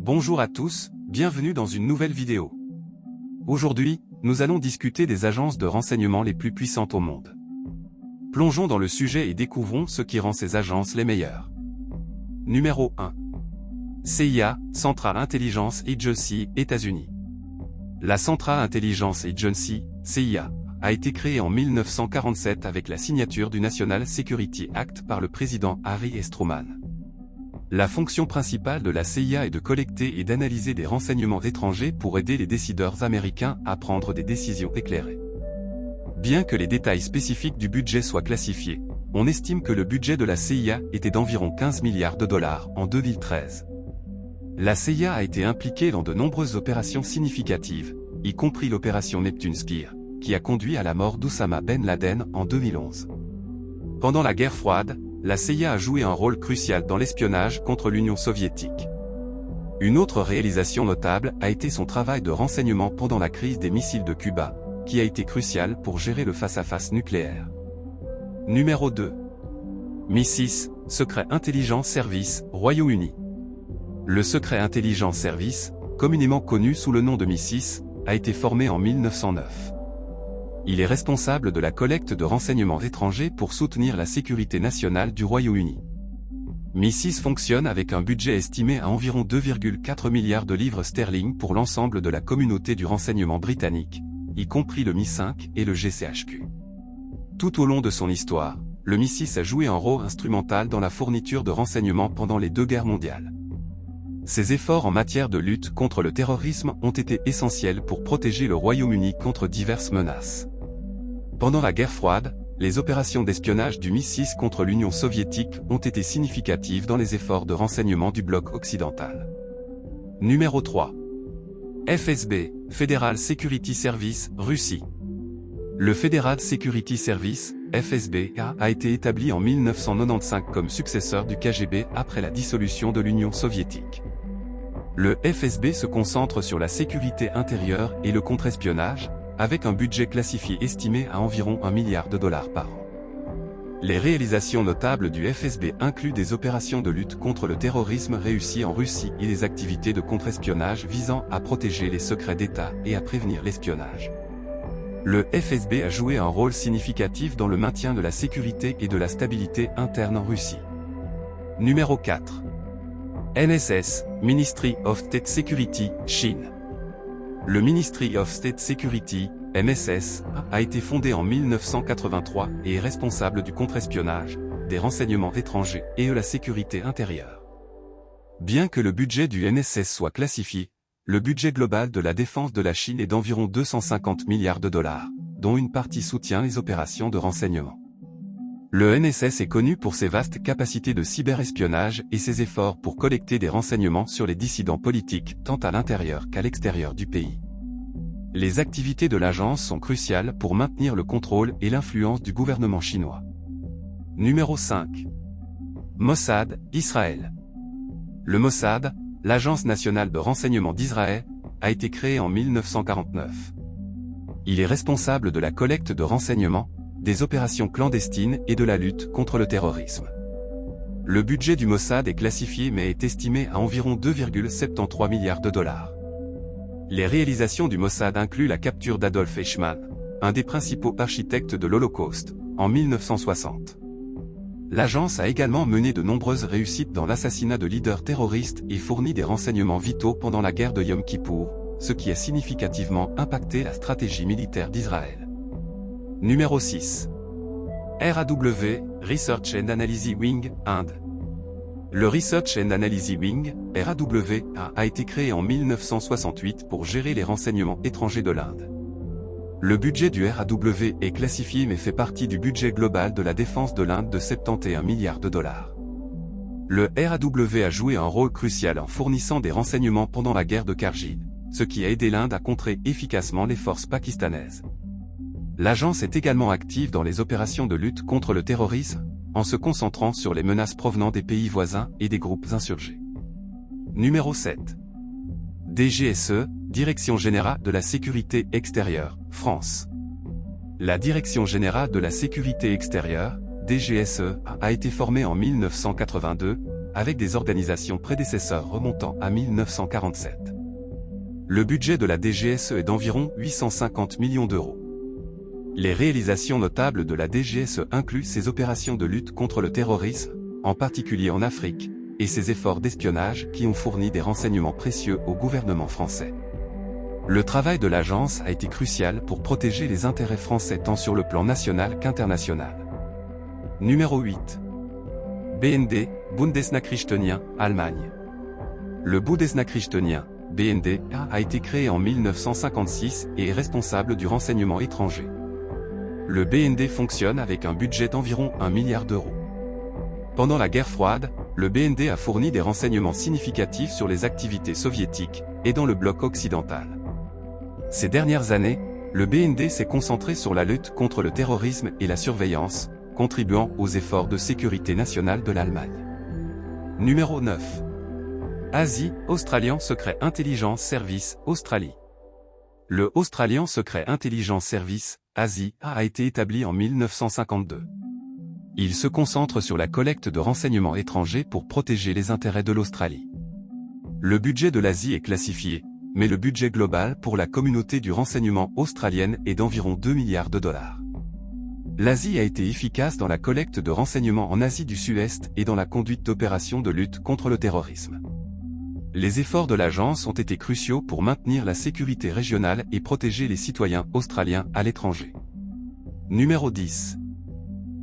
Bonjour à tous, bienvenue dans une nouvelle vidéo. Aujourd'hui, nous allons discuter des agences de renseignement les plus puissantes au monde. Plongeons dans le sujet et découvrons ce qui rend ces agences les meilleures. Numéro 1. CIA, Central Intelligence Agency, États-Unis. La Central Intelligence Agency, CIA, a été créée en 1947 avec la signature du National Security Act par le président Harry S. Truman. La fonction principale de la CIA est de collecter et d'analyser des renseignements étrangers pour aider les décideurs américains à prendre des décisions éclairées. Bien que les détails spécifiques du budget soient classifiés, on estime que le budget de la CIA était d'environ 15 milliards de dollars en 2013. La CIA a été impliquée dans de nombreuses opérations significatives, y compris l'opération Neptune Spear, qui a conduit à la mort d'Oussama Ben Laden en 2011. Pendant la guerre froide, la CIA a joué un rôle crucial dans l'espionnage contre l'Union soviétique. Une autre réalisation notable a été son travail de renseignement pendant la crise des missiles de Cuba, qui a été crucial pour gérer le face-à-face nucléaire. Numéro 2. MI6, Secret Intelligence Service, Royaume-Uni. Le Secret Intelligence Service, communément connu sous le nom de MI6, a été formé en 1909. Il est responsable de la collecte de renseignements étrangers pour soutenir la sécurité nationale du Royaume-Uni. MI6 fonctionne avec un budget estimé à environ 2,4 milliards de livres sterling pour l'ensemble de la communauté du renseignement britannique, y compris le MI5 et le GCHQ. Tout au long de son histoire, le MI6 a joué un rôle instrumental dans la fourniture de renseignements pendant les deux guerres mondiales. Ses efforts en matière de lutte contre le terrorisme ont été essentiels pour protéger le Royaume-Uni contre diverses menaces. Pendant la guerre froide, les opérations d'espionnage du MI6 contre l'Union soviétique ont été significatives dans les efforts de renseignement du bloc occidental. Numéro 3. FSB, Federal Security Service, Russie. Le Federal Security Service, FSB, a été établi en 1995 comme successeur du KGB après la dissolution de l'Union soviétique. Le FSB se concentre sur la sécurité intérieure et le contre-espionnage, avec un budget classifié estimé à environ 1 milliard de dollars par an. Les réalisations notables du FSB incluent des opérations de lutte contre le terrorisme réussies en Russie et des activités de contre-espionnage visant à protéger les secrets d'État et à prévenir l'espionnage. Le FSB a joué un rôle significatif dans le maintien de la sécurité et de la stabilité interne en Russie. Numéro 4. NSS, Ministry of State Security, Chine. Le Ministry of State Security, MSS, a été fondé en 1983 et est responsable du contre-espionnage, des renseignements étrangers et de la sécurité intérieure. Bien que le budget du NSS soit classifié, le budget global de la défense de la Chine est d'environ 250 milliards de dollars, dont une partie soutient les opérations de renseignement. Le NSS est connu pour ses vastes capacités de cyberespionnage et ses efforts pour collecter des renseignements sur les dissidents politiques tant à l'intérieur qu'à l'extérieur du pays. Les activités de l'agence sont cruciales pour maintenir le contrôle et l'influence du gouvernement chinois. Numéro 5. Mossad, Israël. Le Mossad, l'Agence nationale de renseignement d'Israël, a été créé en 1949. Il est responsable de la collecte de renseignements, des opérations clandestines et de la lutte contre le terrorisme. Le budget du Mossad est classifié mais est estimé à environ 2,73 milliards de dollars. Les réalisations du Mossad incluent la capture d'Adolf Eichmann, un des principaux architectes de l'Holocauste, en 1960. L'agence a également mené de nombreuses réussites dans l'assassinat de leaders terroristes et fourni des renseignements vitaux pendant la guerre de Yom Kippour, ce qui a significativement impacté la stratégie militaire d'Israël. Numéro 6. RAW, Research and Analysis Wing, Inde. Le Research and Analysis Wing, RAW, a été créé en 1968 pour gérer les renseignements étrangers de l'Inde. Le budget du RAW est classifié mais fait partie du budget global de la défense de l'Inde de 71 milliards de dollars. Le RAW a joué un rôle crucial en fournissant des renseignements pendant la guerre de Kargil, ce qui a aidé l'Inde à contrer efficacement les forces pakistanaises. L'agence est également active dans les opérations de lutte contre le terrorisme, en se concentrant sur les menaces provenant des pays voisins et des groupes insurgés. Numéro 7. DGSE, Direction Générale de la Sécurité Extérieure, France. La Direction Générale de la Sécurité Extérieure, DGSE, a été formée en 1982, avec des organisations prédécesseurs remontant à 1947. Le budget de la DGSE est d'environ 850 millions d'euros. Les réalisations notables de la DGSE incluent ses opérations de lutte contre le terrorisme, en particulier en Afrique, et ses efforts d'espionnage qui ont fourni des renseignements précieux au gouvernement français. Le travail de l'agence a été crucial pour protéger les intérêts français tant sur le plan national qu'international. Numéro 8. BND, Bundesnachrichtendienst, Allemagne. Le Bundesnachrichtendienst, BND, a été créé en 1956 et est responsable du renseignement étranger. Le BND fonctionne avec un budget d'environ 1 milliard d'euros. Pendant la guerre froide, le BND a fourni des renseignements significatifs sur les activités soviétiques et dans le bloc occidental. Ces dernières années, le BND s'est concentré sur la lutte contre le terrorisme et la surveillance, contribuant aux efforts de sécurité nationale de l'Allemagne. Numéro 9. Asie, Australian Secret Intelligence Service, Australie. Le Australian Secret Intelligence Service, ASI, a été établi en 1952. Il se concentre sur la collecte de renseignements étrangers pour protéger les intérêts de l'Australie. Le budget de l'Asie est classifié, mais le budget global pour la communauté du renseignement australienne est d'environ 2 milliards de dollars. L'Asie a été efficace dans la collecte de renseignements en Asie du Sud-Est et dans la conduite d'opérations de lutte contre le terrorisme. Les efforts de l'agence ont été cruciaux pour maintenir la sécurité régionale et protéger les citoyens australiens à l'étranger. Numéro 10.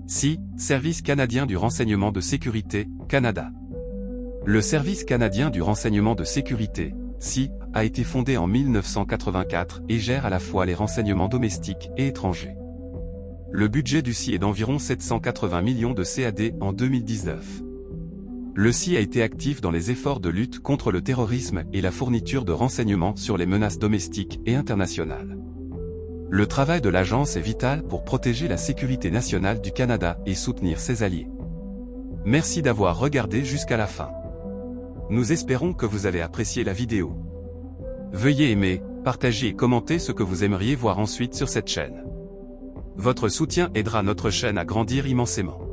SI, Service canadien du renseignement de sécurité, Canada. Le Service canadien du renseignement de sécurité, SI, a été fondé en 1984 et gère à la fois les renseignements domestiques et étrangers. Le budget du SI est d'environ 780 millions de CAD en 2019. Le SI a été actif dans les efforts de lutte contre le terrorisme et la fourniture de renseignements sur les menaces domestiques et internationales. Le travail de l'agence est vital pour protéger la sécurité nationale du Canada et soutenir ses alliés. Merci d'avoir regardé jusqu'à la fin. Nous espérons que vous avez apprécié la vidéo. Veuillez aimer, partager et commenter ce que vous aimeriez voir ensuite sur cette chaîne. Votre soutien aidera notre chaîne à grandir immensément.